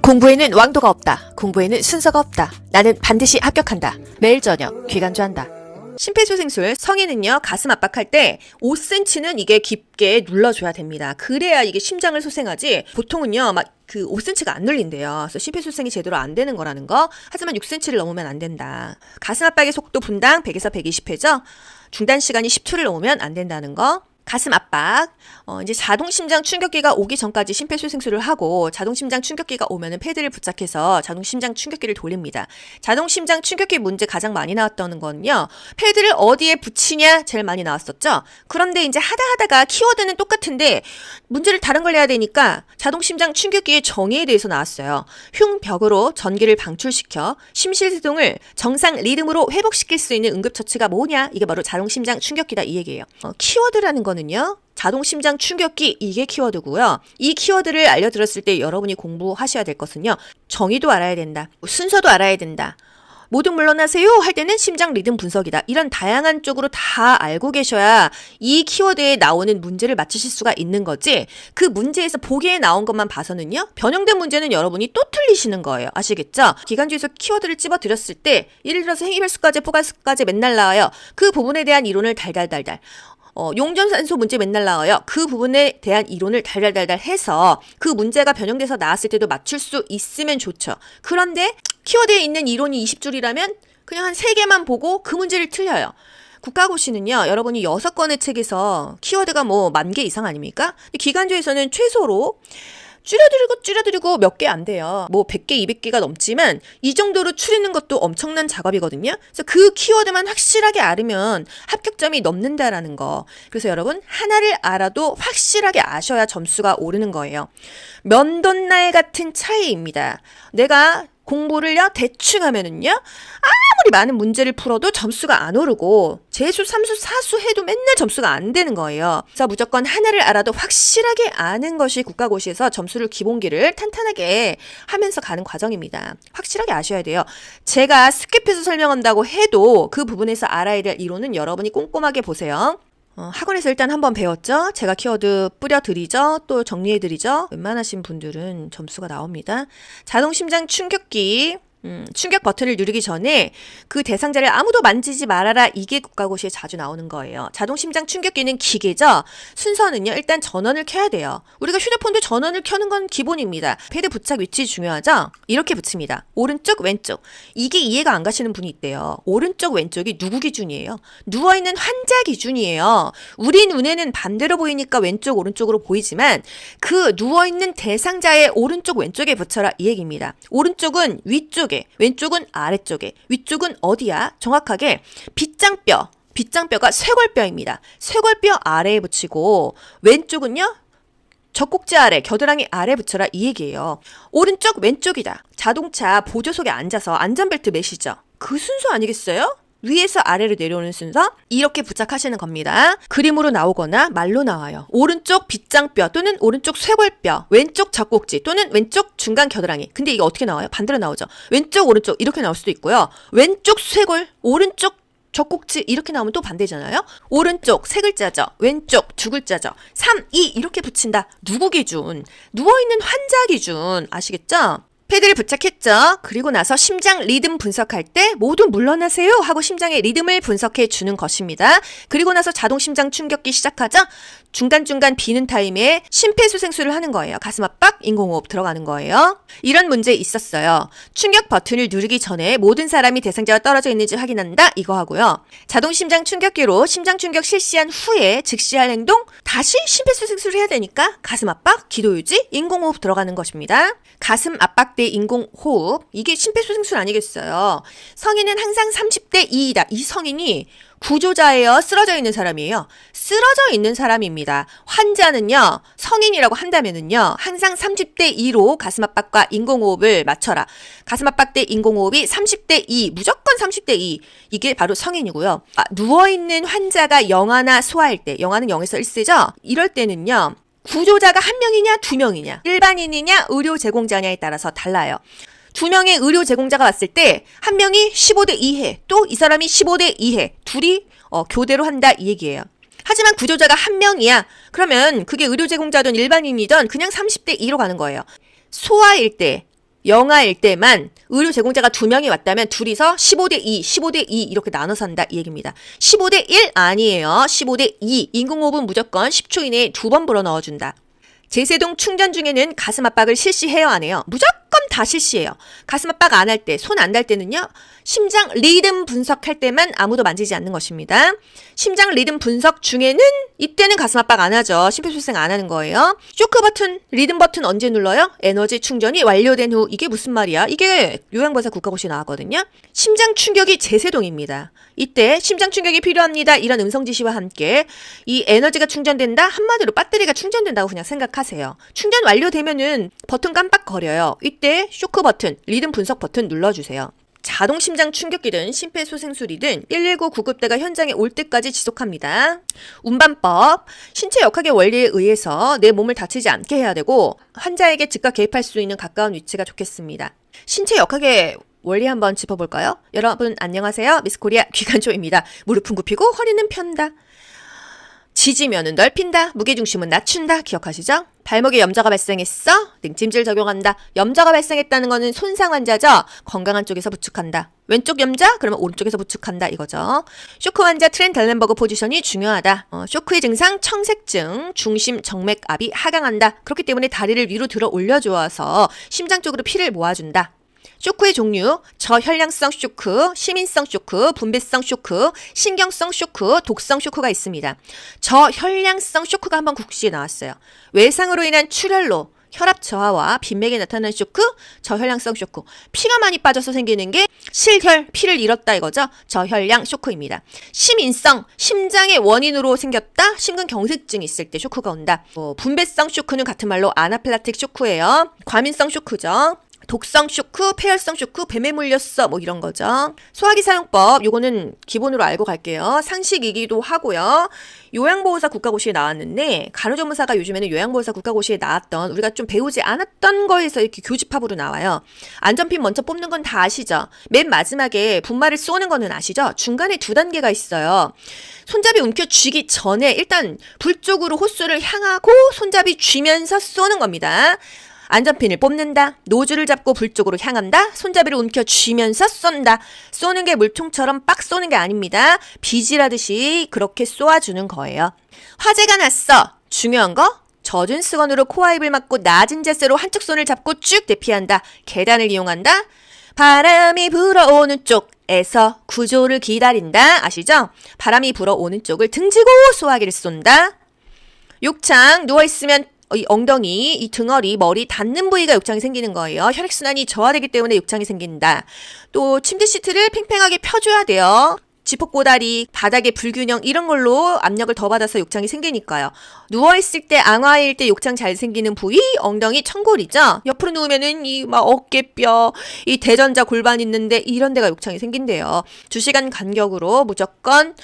공부에는 왕도가 없다. 공부에는 순서가 없다. 나는 반드시 합격한다. 매일 저녁 귀간주한다. 심폐소생술 성인은요, 가슴 압박할 때 5cm는 이게 깊게 눌러줘야 됩니다. 그래야 이게 심장을 소생하지, 보통은요 막 그 5cm가 안 눌린대요. 그래서 심폐소생이 제대로 안 되는 거라는 거. 하지만 6cm를 넘으면 안 된다. 가슴 압박의 속도 분당 100에서 120회죠. 중단 시간이 10초를 넘으면 안 된다는 거. 가슴 압박, 이제 자동심장 충격기가 오기 전까지 심폐소생술을 하고, 자동심장 충격기가 오면은 패드를 부착해서 자동심장 충격기를 돌립니다. 자동심장 충격기 문제 가장 많이 나왔던 거는요, 패드를 어디에 붙이냐 제일 많이 나왔었죠. 그런데 이제 하다가 키워드는 똑같은데 문제를 다른 걸 내야 되니까 자동심장 충격기의 정의에 대해서 나왔어요. 흉벽으로 전기를 방출시켜 심실세동을 정상 리듬으로 회복시킬 수 있는 응급처치가 뭐냐, 이게 바로 자동심장 충격기다, 이 얘기예요. 키워드라는 거는요, 자동심장 충격기, 이게 키워드고요. 이 키워드를 알려드렸을 때 여러분이 공부하셔야 될 것은요, 정의도 알아야 된다, 순서도 알아야 된다, 모두 물러나세요 할 때는 심장 리듬 분석이다, 이런 다양한 쪽으로 다 알고 계셔야 이 키워드에 나오는 문제를 맞추실 수가 있는 거지, 그 문제에서 보기에 나온 것만 봐서는요, 변형된 문제는 여러분이 또 틀리시는 거예요. 아시겠죠? 기간주에서 키워드를 찝어드렸을 때 예를 들어서 행위별수까지 포괄수까지 맨날 나와요. 그 부분에 대한 이론을 달달달달, 용전산소 문제 맨날 나와요. 그 부분에 대한 이론을 달달달달 해서 그 문제가 변형돼서 나왔을 때도 맞출 수 있으면 좋죠. 그런데 키워드에 있는 이론이 20줄이라면 그냥 한 3개만 보고 그 문제를 틀려요. 국가고시는요, 여러분이 6권의 책에서 키워드가 뭐 10,000개 이상 아닙니까? 기간주에서는 최소로 줄여드리고 몇 개 안 돼요. 뭐 100개, 200개가 넘지만 이 정도로 추리는 것도 엄청난 작업이거든요. 그래서 그 키워드만 확실하게 알으면 합격점이 넘는다라는 거. 그래서 여러분, 하나를 알아도 확실하게 아셔야 점수가 오르는 거예요. 면돈날 같은 차이입니다. 내가 공부를요 대충 하면은요, 아무리 많은 문제를 풀어도 점수가 안 오르고, 재수, 삼수, 사수 해도 맨날 점수가 안 되는 거예요. 그래서 무조건 하나를 알아도 확실하게 아는 것이 국가고시에서 점수를 기본기를 탄탄하게 하면서 가는 과정입니다. 확실하게 아셔야 돼요. 제가 스킵해서 설명한다고 해도 그 부분에서 알아야 될 이론은 여러분이 꼼꼼하게 보세요. 학원에서 일단 한번 배웠죠? 제가 키워드 뿌려드리죠? 또 정리해드리죠? 웬만하신 분들은 점수가 나옵니다. 자동심장 충격기, 충격 버튼을 누르기 전에 그 대상자를 아무도 만지지 말아라, 이게 국가고시에 자주 나오는 거예요. 자동심장 충격기는 기계죠? 순서는요, 일단 전원을 켜야 돼요. 우리가 휴대폰도 전원을 켜는 건 기본입니다. 패드 부착 위치 중요하죠? 이렇게 붙입니다. 오른쪽, 왼쪽. 이게 이해가 안 가시는 분이 있대요. 오른쪽, 왼쪽이 누구 기준이에요? 누워있는 환자 기준이에요. 우리 눈에는 반대로 보이니까 왼쪽, 오른쪽으로 보이지만 그 누워있는 대상자의 오른쪽, 왼쪽에 붙여라, 이 얘기입니다. 오른쪽은 위쪽, 왼쪽은 아래쪽에, 위쪽은 어디야? 정확하게 빗장뼈가 쇄골뼈입니다. 쇄골뼈 아래에 붙이고, 왼쪽은요, 젖꼭지 아래, 겨드랑이 아래 붙여라, 이 얘기예요. 오른쪽, 왼쪽이다. 자동차 보조석에 앉아서 안전벨트 매시죠? 그 순서 아니겠어요? 위에서 아래로 내려오는 순서, 이렇게 부착하시는 겁니다. 그림으로 나오거나 말로 나와요. 오른쪽 빗장뼈 또는 오른쪽 쇄골뼈, 왼쪽 젖꼭지 또는 왼쪽 중간 겨드랑이. 근데 이게 어떻게 나와요? 반대로 나오죠. 왼쪽, 오른쪽 이렇게 나올 수도 있고요. 왼쪽 쇄골, 오른쪽 젖꼭지 이렇게 나오면 또 반대잖아요. 오른쪽 3글자죠. 왼쪽 2글자죠. 3, 2 이렇게 붙인다. 누구 기준? 누워있는 환자 기준. 아시겠죠? 패드를 부착했죠. 그리고 나서 심장 리듬 분석할 때 모두 물러나세요 하고 심장의 리듬을 분석해 주는 것입니다. 그리고 나서 자동심장 충격기 시작하죠. 중간중간 비는 타임에 심폐소생술을 하는 거예요. 가슴 압박, 인공호흡 들어가는 거예요. 이런 문제 있었어요. 충격 버튼을 누르기 전에 모든 사람이 대상자와 떨어져 있는지 확인한다, 이거 하고요. 자동심장 충격기로 심장 충격 실시한 후에 즉시 할 행동, 다시 심폐소생술을 해야 되니까 가슴 압박, 기도 유지, 인공호흡 들어가는 것입니다. 가슴 압박 대 인공호흡, 이게 심폐소생술 아니겠어요? 성인은 항상 30대 2이다. 이 성인이 구조자예요? 쓰러져 있는 사람이에요? 쓰러져 있는 사람입니다. 환자는요, 성인이라고 한다면은요, 항상 30대 2로 가슴 압박과 인공호흡을 맞춰라. 가슴 압박 대 인공호흡이 30대 2, 무조건 30대 2. 이게 바로 성인이고요. 누워있는 환자가 영아나 소아일 때, 영아는 0에서 1세죠? 이럴 때는요, 구조자가 1명이냐 2명이냐, 일반인이냐 의료 제공자냐에 따라서 달라요. 2명의 의료 제공자가 왔을 때 1명이 15대 2해, 또 이 사람이 15대 2해, 둘이 교대로 한다, 이 얘기예요. 하지만 구조자가 1명이야. 그러면 그게 의료 제공자든 일반인이든 그냥 30대 2로 가는 거예요. 소아일 때 영아일 때만 의료 제공자가 2명이 왔다면 둘이서 15대2, 15대2 이렇게 나눠서 한다 이 얘기입니다. 15대1 아니에요. 15대2. 인공호흡은 무조건 10초 이내에 2번 불어 넣어준다. 제세동 충전 중에는 가슴 압박을 실시해요 안 해요? 무조건 다 실시해요. 가슴 압박 안 할 때, 손 안 달 때는요. 심장 리듬 분석할 때만 아무도 만지지 않는 것입니다. 심장 리듬 분석 중에는 이때는 가슴 압박 안 하죠. 심폐소생 안 하는 거예요. 쇼크 버튼, 리듬 버튼 언제 눌러요? 에너지 충전이 완료된 후. 이게 무슨 말이야? 이게 요양보사 국가고시 나왔거든요. 심장 충격이 제세동입니다. 이때 심장 충격이 필요합니다. 이런 음성 지시와 함께 이 에너지가 충전된다. 한마디로 배터리가 충전된다고 그냥 생각하세요. 충전 완료되면은 버튼 깜빡거려요. 이때 쇼크 버튼, 리듬 분석 버튼 눌러주세요. 자동 심장 충격기든 심폐소생술이든 119 구급대가 현장에 올 때까지 지속합니다. 운반법, 신체 역학의 원리에 의해서 내 몸을 다치지 않게 해야 되고 환자에게 즉각 개입할 수 있는 가까운 위치가 좋겠습니다. 신체 역학의 원리 한번 짚어볼까요? 여러분 안녕하세요. 미스코리아 귀간조입니다. 무릎은 굽히고 허리는 편다. 지지면은 넓힌다. 무게중심은 낮춘다. 기억하시죠? 발목에 염좌가 발생했어? 등찜질 적용한다. 염좌가 발생했다는 거는 손상 환자죠? 건강한 쪽에서 부축한다. 왼쪽 염좌? 그러면 오른쪽에서 부축한다 이거죠. 쇼크 환자 트렌달렌버그 포지션이 중요하다. 쇼크의 증상 청색증, 중심 정맥압이 하강한다. 그렇기 때문에 다리를 위로 들어 올려주어서 심장 쪽으로 피를 모아준다. 쇼크의 종류, 저혈량성 쇼크, 시민성 쇼크, 분배성 쇼크, 신경성 쇼크, 독성 쇼크가 있습니다. 저혈량성 쇼크가 한번 국시에 나왔어요. 외상으로 인한 출혈로 혈압 저하와 빈맥에 나타나는 쇼크, 저혈량성 쇼크. 피가 많이 빠져서 생기는 게 실혈, 피를 잃었다 이거죠. 저혈량 쇼크입니다. 심인성, 심장의 원인으로 생겼다. 심근경색증이 있을 때 쇼크가 온다. 분배성 쇼크는 같은 말로 아나필락틱 쇼크예요. 과민성 쇼크죠. 독성 쇼크, 폐혈성 쇼크, 뱀에 물렸어 뭐 이런 거죠. 소화기 사용법 요거는 기본으로 알고 갈게요. 상식이기도 하고요. 요양보호사 국가고시에 나왔는데 간호조무사가 요즘에는 요양보호사 국가고시에 나왔던 우리가 좀 배우지 않았던 거에서 이렇게 교집합으로 나와요. 안전핀 먼저 뽑는 건 다 아시죠? 맨 마지막에 분말을 쏘는 거는 아시죠? 중간에 2단계가 있어요. 손잡이 움켜쥐기 전에 일단 불 쪽으로 호수를 향하고 손잡이 쥐면서 쏘는 겁니다. 안전핀을 뽑는다. 노즐을 잡고 불 쪽으로 향한다. 손잡이를 움켜쥐면서 쏜다. 쏘는 게 물총처럼 빡 쏘는 게 아닙니다. 비질하듯이 그렇게 쏘아주는 거예요. 화재가 났어. 중요한 거? 젖은 수건으로 코와 입을 막고 낮은 자세로 한쪽 손을 잡고 쭉 대피한다. 계단을 이용한다. 바람이 불어오는 쪽에서 구조를 기다린다. 아시죠? 바람이 불어오는 쪽을 등지고 소화기를 쏜다. 욕창 누워있으면 이 엉덩이, 이 등허리, 머리 닿는 부위가 욕창이 생기는 거예요. 혈액순환이 저하되기 때문에 욕창이 생긴다. 또 침대 시트를 팽팽하게 펴줘야 돼요. 지폭고다리, 바닥의 불균형 이런 걸로 압력을 더 받아서 욕창이 생기니까요. 누워있을 때, 앙화일 때 욕창 잘 생기는 부위, 엉덩이, 청골이죠. 옆으로 누우면은 이 막 어깨뼈, 이 대전자 골반 있는데 이런 데가 욕창이 생긴대요. 2시간 간격으로 무조건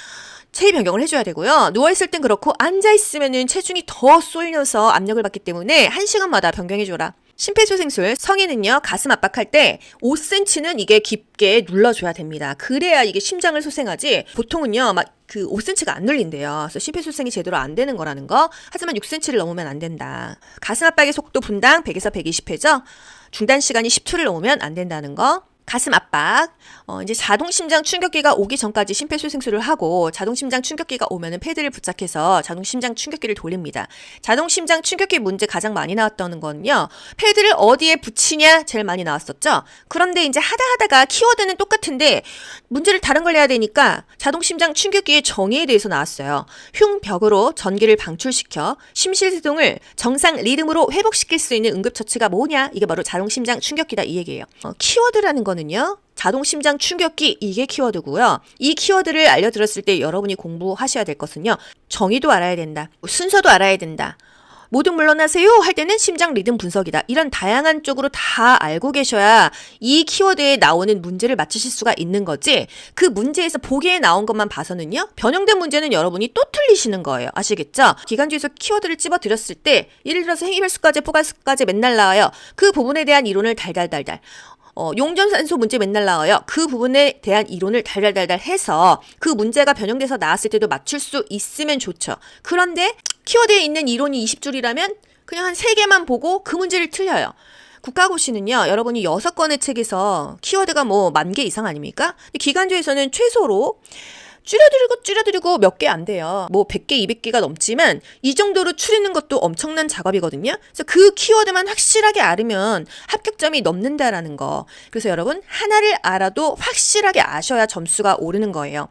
체위 변경을 해줘야 되고요. 누워있을 땐 그렇고 앉아있으면은 체중이 더 쏠려서 압력을 받기 때문에 1시간마다 변경해줘라. 심폐소생술 성인은요 가슴 압박할 때 5cm는 이게 깊게 눌러줘야 됩니다. 그래야 이게 심장을 소생하지 보통은요 막 그 5cm가 안 눌린대요. 그래서 심폐소생이 제대로 안 되는 거라는 거. 하지만 6cm를 넘으면 안 된다. 가슴 압박의 속도 분당 100에서 120회죠. 중단 시간이 10초를 넘으면 안 된다는 거. 가슴 압박, 이제 자동심장 충격기가 오기 전까지 심폐소생술을 하고 자동심장 충격기가 오면은 패드를 부착해서 자동심장 충격기를 돌립니다. 자동심장 충격기 문제 가장 많이 나왔던 건요. 패드를 어디에 붙이냐 제일 많이 나왔었죠. 그런데 이제 하다가 키워드는 똑같은데 문제를 다른 걸 내야 되니까 자동심장 충격기의 정의에 대해서 나왔어요. 흉벽으로 전기를 방출시켜 심실세동을 정상 리듬으로 회복시킬 수 있는 응급처치가 뭐냐? 이게 바로 자동심장 충격기다 이 얘기예요. 키워드라는 건 자동심장 충격기 이게 키워드고요. 이 키워드를 알려드렸을 때 여러분이 공부하셔야 될 것은요. 정의도 알아야 된다. 순서도 알아야 된다. 모두 물러나세요 할 때는 심장 리듬 분석이다. 이런 다양한 쪽으로 다 알고 계셔야 이 키워드에 나오는 문제를 맞추실 수가 있는 거지. 그 문제에서 보기에 나온 것만 봐서는요. 변형된 문제는 여러분이 또 틀리시는 거예요. 아시겠죠? 기간주에서 키워드를 찝어드렸을 때 예를 들어서 행위별수까지 포괄수까지 맨날 나와요. 그 부분에 대한 이론을 달달달달. 용전산소 문제 맨날 나와요. 그 부분에 대한 이론을 달달달달 해서 그 문제가 변형돼서 나왔을 때도 맞출 수 있으면 좋죠. 그런데 키워드에 있는 이론이 20줄이라면 그냥 한 3개만 보고 그 문제를 틀려요. 국가고시는요, 여러분이 6권의 책에서 키워드가 뭐 10,000개 이상 아닙니까? 근데 기간조에서는 최소로 줄여드리고 몇 개 안 돼요. 뭐 100개, 200개가 넘지만 이 정도로 줄이는 것도 엄청난 작업이거든요. 그래서 그 키워드만 확실하게 알으면 합격점이 넘는다라는 거. 그래서 여러분 하나를 알아도 확실하게 아셔야 점수가 오르는 거예요.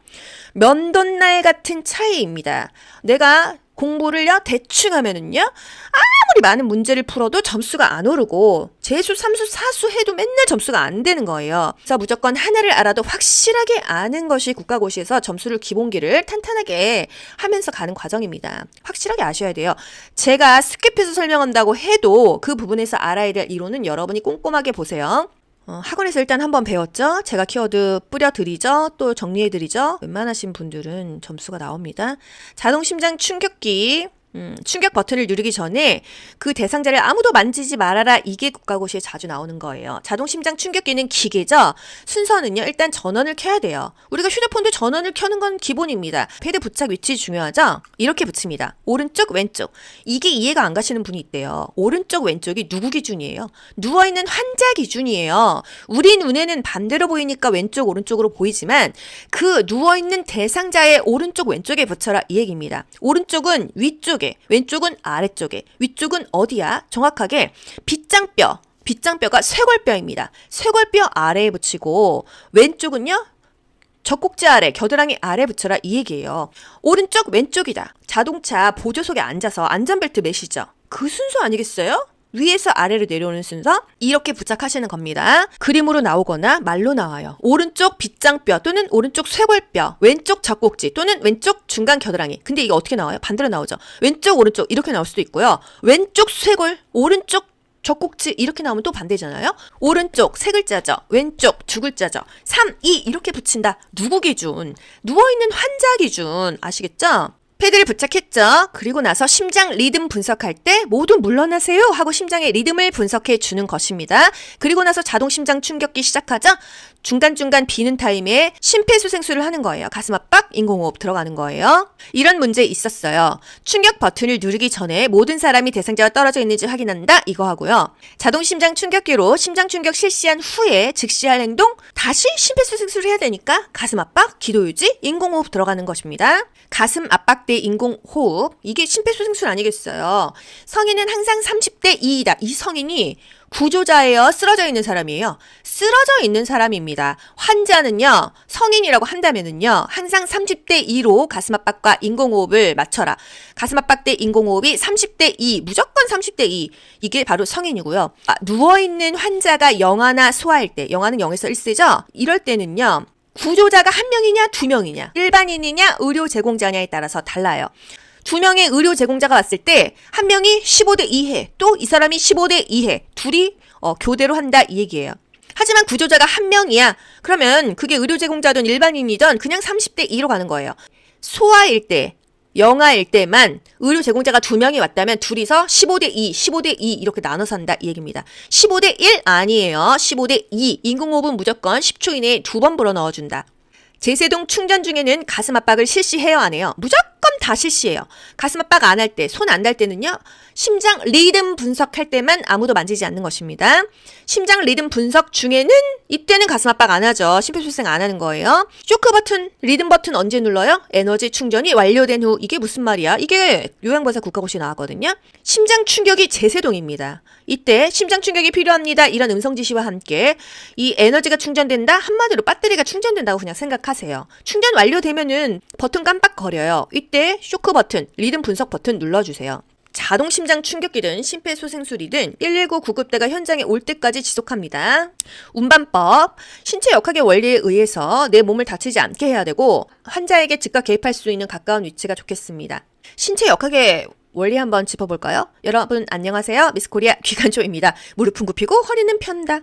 면도날 같은 차이입니다. 내가 공부를요 대충 하면은요 아무리 많은 문제를 풀어도 점수가 안 오르고 재수, 삼수, 사수 해도 맨날 점수가 안 되는 거예요. 그래서 무조건 하나를 알아도 확실하게 아는 것이 국가고시에서 점수를 기본기를 탄탄하게 하면서 가는 과정입니다. 확실하게 아셔야 돼요. 제가 스킵해서 설명한다고 해도 그 부분에서 알아야 될 이론은 여러분이 꼼꼼하게 보세요. 학원에서 일단 한번 배웠죠? 제가 키워드 뿌려드리죠? 또 정리해드리죠? 웬만하신 분들은 점수가 나옵니다. 자동심장 충격기. 충격 버튼을 누르기 전에 그 대상자를 아무도 만지지 말아라. 이게 국가고시에 자주 나오는 거예요. 자동심장 충격기는 기계죠. 순서는요. 일단 전원을 켜야 돼요. 우리가 휴대폰도 전원을 켜는 건 기본입니다. 패드 부착 위치 중요하죠. 이렇게 붙입니다. 오른쪽 왼쪽. 이게 이해가 안 가시는 분이 있대요. 오른쪽 왼쪽이 누구 기준이에요? 누워있는 환자 기준이에요. 우리 눈에는 반대로 보이니까 왼쪽 오른쪽으로 보이지만 그 누워있는 대상자의 오른쪽 왼쪽에 붙여라 이 얘기입니다. 오른쪽은 위쪽에, 왼쪽은 아래쪽에, 위쪽은 어디야? 정확하게 빗장뼈가 쇄골뼈입니다. 쇄골뼈 아래에 붙이고 왼쪽은요 젖꼭지 아래, 겨드랑이 아래 붙여라 이 얘기예요. 오른쪽 왼쪽이다. 자동차 보조석에 앉아서 안전벨트 매시죠. 그 순서 아니겠어요? 위에서 아래로 내려오는 순서 이렇게 부착하시는 겁니다. 그림으로 나오거나 말로 나와요. 오른쪽 빗장뼈 또는 오른쪽 쇄골뼈, 왼쪽 젖꼭지 또는 왼쪽 중간 겨드랑이. 근데 이게 어떻게 나와요? 반대로 나오죠. 왼쪽 오른쪽 이렇게 나올 수도 있고요. 왼쪽 쇄골, 오른쪽 젖꼭지 이렇게 나오면 또 반대잖아요. 오른쪽 세 글자죠. 왼쪽 두 글자죠. 3, 2 이렇게 붙인다. 누구 기준? 누워있는 환자 기준. 아시겠죠? 패드를 부착했죠. 그리고 나서 심장 리듬 분석할 때 모두 물러나세요 하고 심장의 리듬을 분석해 주는 것입니다. 그리고 나서 자동 심장 충격기 시작하죠. 중간중간 비는 타임에 심폐소생술을 하는 거예요. 가슴 압박, 인공호흡 들어가는 거예요. 이런 문제 있었어요. 충격 버튼을 누르기 전에 모든 사람이 대상자와 떨어져 있는지 확인한다. 이거 하고요. 자동 심장 충격기로 심장 충격 실시한 후에 즉시 할 행동, 다시 심폐소생술을 해야 되니까 가슴 압박, 기도 유지, 인공호흡 들어가는 것입니다. 가슴 압박 대 인공호흡, 이게 심폐소생술 아니겠어요. 성인은 항상 30대 2이다. 이 성인이 구조자예요? 쓰러져 있는 사람이에요? 쓰러져 있는 사람입니다. 환자는요, 성인이라고 한다면은요, 항상 30대 2로 가슴 압박과 인공호흡을 맞춰라. 가슴 압박 대 인공호흡이 30대 2, 무조건 30대 2. 이게 바로 성인이고요. 누워있는 환자가 영아나 소아일 때, 영아는 0에서 1세죠? 이럴 때는요, 구조자가 1명이냐 2명이냐, 일반인이냐 의료 제공자냐에 따라서 달라요. 2명의 의료 제공자가 왔을 때 1명이 15대 2해, 또 이 사람이 15대 2해, 둘이 교대로 한다 이 얘기예요. 하지만 구조자가 1명이야. 그러면 그게 의료 제공자든 일반인이든 그냥 30대 2로 가는 거예요. 소아일 때, 영아일 때만 의료 제공자가 2명이 왔다면 둘이서 15대 2, 15대 2 이렇게 나눠서 한다 이 얘기입니다. 15대 1 아니에요. 15대 2. 인공호흡은 무조건 10초 이내에 2번 불어 넣어준다. 제세동 충전 중에는 가슴 압박을 실시해요 안 해요? 무조건 다 실시해요. 가슴 압박 안 할 때, 손 안 달 때는요. 심장 리듬 분석할 때만 아무도 만지지 않는 것입니다. 심장 리듬 분석 중에는 이때는 가슴 압박 안 하죠. 심폐소생 안 하는 거예요. 쇼크 버튼, 리듬 버튼 언제 눌러요? 에너지 충전이 완료된 후. 이게 무슨 말이야? 이게 요양본사 국가고시 나왔거든요. 심장 충격이 제세동입니다. 이때 심장 충격이 필요합니다. 이런 음성 지시와 함께 이 에너지가 충전된다? 한마디로 배터리가 충전된다고 그냥 생각하세요. 충전 완료되면은 버튼 깜빡거려요. 이때 쇼크 버튼, 리듬 분석 버튼 눌러주세요. 자동 심장 충격기든 심폐소생술이든 119 구급대가 현장에 올 때까지 지속합니다. 운반법, 신체 역학의 원리에 의해서 내 몸을 다치지 않게 해야 되고 환자에게 즉각 개입할 수 있는 가까운 위치가 좋겠습니다. 신체 역학의 원리 한번 짚어볼까요? 여러분 안녕하세요. 미스코리아 귀간조입니다. 무릎은 굽히고 허리는 편다.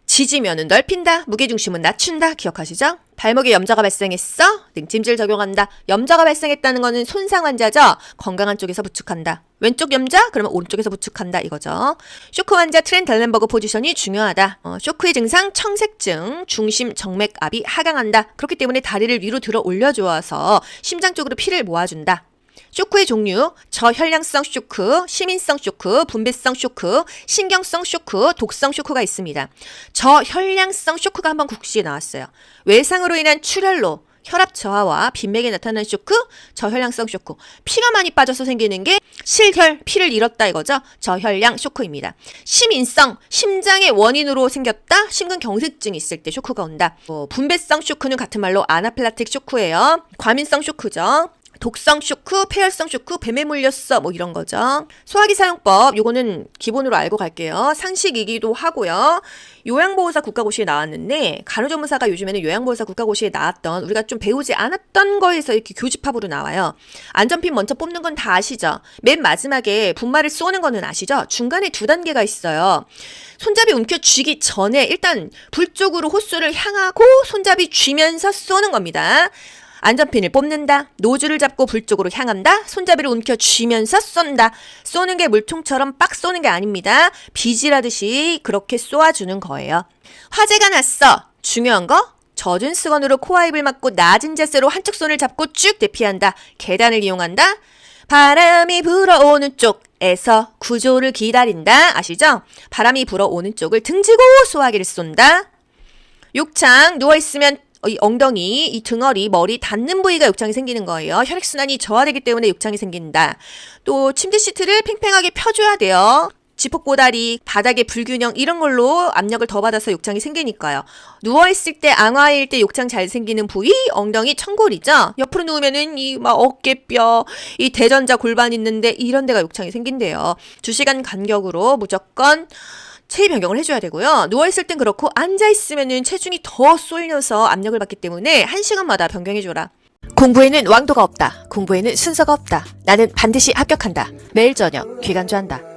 지지면은 넓힌다. 무게중심은 낮춘다. 기억하시죠? 발목에 염좌가 발생했어? 등찜질 적용한다. 염좌가 발생했다는 거는 손상 환자죠? 건강한 쪽에서 부축한다. 왼쪽 염좌? 그러면 오른쪽에서 부축한다 이거죠. 쇼크 환자 트렌델렌버그 포지션이 중요하다. 쇼크의 증상 청색증, 중심 정맥압이 하강한다. 그렇기 때문에 다리를 위로 들어 올려주어서 심장 쪽으로 피를 모아준다. 쇼크의 종류, 저혈량성 쇼크, 시민성 쇼크, 분배성 쇼크, 신경성 쇼크, 독성 쇼크가 있습니다. 저혈량성 쇼크가 한번 국시에 나왔어요. 외상으로 인한 출혈로 혈압 저하와 빈맥에 나타나는 쇼크, 저혈량성 쇼크. 피가 많이 빠져서 생기는 게 실혈, 피를 잃었다 이거죠. 저혈량 쇼크입니다. 심인성, 심장의 원인으로 생겼다. 심근경색증이 있을 때 쇼크가 온다. 분배성 쇼크는 같은 말로 아나필락틱 쇼크예요. 과민성 쇼크죠. 독성 쇼크, 폐혈성 쇼크, 뱀에 물렸어 뭐 이런 거죠. 소화기 사용법 요거는 기본으로 알고 갈게요. 상식이기도 하고요. 요양보호사 국가고시에 나왔는데 간호조무사가 요즘에는 요양보호사 국가고시에 나왔던 우리가 좀 배우지 않았던 거에서 이렇게 교집합으로 나와요. 안전핀 먼저 뽑는 건 다 아시죠? 맨 마지막에 분말을 쏘는 거는 아시죠? 중간에 두 단계가 있어요. 손잡이 움켜쥐기 전에 일단 불 쪽으로 호수를 향하고 손잡이 쥐면서 쏘는 겁니다. 안전핀을 뽑는다. 노즐을 잡고 불 쪽으로 향한다. 손잡이를 움켜쥐면서 쏜다. 쏘는 게 물총처럼 빡 쏘는 게 아닙니다. 비질하듯이 그렇게 쏘아주는 거예요. 화재가 났어. 중요한 거? 젖은 수건으로 코와 입을 막고 낮은 자세로 한쪽 손을 잡고 쭉 대피한다. 계단을 이용한다. 바람이 불어오는 쪽에서 구조를 기다린다. 아시죠? 바람이 불어오는 쪽을 등지고 소화기를 쏜다. 욕창 누워있으면 이 엉덩이, 이 등허리, 머리 닿는 부위가 욕창이 생기는 거예요. 혈액순환이 저하되기 때문에 욕창이 생긴다. 또 침대 시트를 팽팽하게 펴줘야 돼요. 지폭고다리, 바닥의 불균형 이런 걸로 압력을 더 받아서 욕창이 생기니까요. 누워있을 때 앙화일 때 욕창 잘 생기는 부위 엉덩이 청골이죠. 옆으로 누우면은 이 막 어깨뼈, 이 대전자 골반 있는데 이런 데가 욕창이 생긴대요. 2시간 간격으로 무조건 체위 변경을 해줘야 되고요. 누워있을 땐 그렇고 앉아있으면은 체중이 더 쏠려서 압력을 받기 때문에 1시간마다 변경해줘라. 공부에는 왕도가 없다. 공부에는 순서가 없다. 나는 반드시 합격한다. 매일 저녁 귀간주한다.